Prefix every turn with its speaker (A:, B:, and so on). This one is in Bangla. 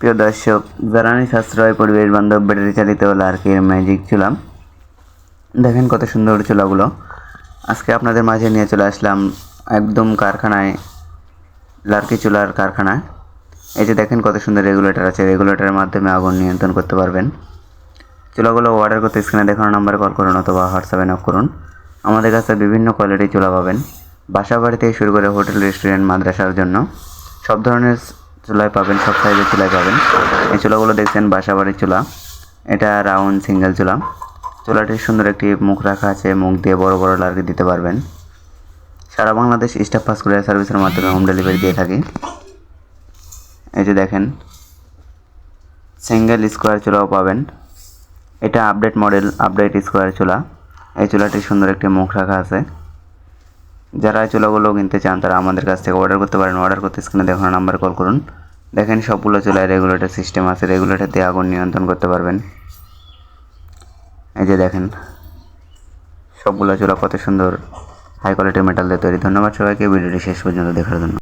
A: প্রিয় দর্শক, জ্বালানি সাশ্রয়, পরিবেশ বান্ধব, ব্যাটারি চালিত লার্কির ম্যাজিক চুলা। দেখেন কত সুন্দর চুলাগুলো। আজকে আপনাদের মাঝে নিয়ে চলে আসলাম একদম কারখানায়, লার্কি চুলার কারখানায়। এই যে দেখেন কত সুন্দর রেগুলেটর আছে, রেগুলেটরের মাধ্যমে আগুন নিয়ন্ত্রণ করতে পারবেন। চুলাগুলো অর্ডার করতে স্ক্রিনে দেখানো নাম্বারে কল করুন অথবা হোয়াটসঅ্যাপে নক করুন। আমাদের কাছে বিভিন্ন কোয়ালিটির চুলা পাবেন, বাসা বাড়ি থেকে শুরু করে হোটেল, রেস্টুরেন্ট, মাদ্রাসার জন্য সব ধরনের চুলায় পাবেন, সব সাইজের চুলায় পাবেন। এই চুলাগুলো দেখছেন বাসা বাড়ির চুলা। এটা রাউন্ড সিঙ্গেল চুলা। চুলাটির সুন্দর একটি মুখ রাখা আছে, মুখ দিয়ে বড় বড় লার্কি দিতে পারবেন। সারা বাংলাদেশ স্টাফ ফাস্ট কুরিয়ার সার্ভিসের মাধ্যমে হোম ডেলিভারি দিয়ে থাকি। এই যে দেখেন সিঙ্গেল স্কোয়ার চুলাও পাবেন। এটা আপডেট মডেল, আপডেট স্কোয়ার চুলা। এই চুলাটির সুন্দর একটি মুখ রাখা আছে। যারা এই চুলাগুলো কিনতে চান তারা আমাদের কাছ থেকে অর্ডার করতে পারেন। অর্ডার করতে স্ক্রিনে দেখানো নাম্বারে কল করুন। দেখেন সবগুলো চুলায় রেগুলেটর সিস্টেম আছে, রেগুলেটর দিয়ে আগুন নিয়ন্ত্রণ করতে পারবেন। এই যে দেখেন সবগুলো চুলা কত সুন্দর হাই কোয়ালিটির মেটাল দিয়ে তৈরি। ধন্যবাদ সবাইকে ভিডিওটি শেষ পর্যন্ত দেখার জন্য।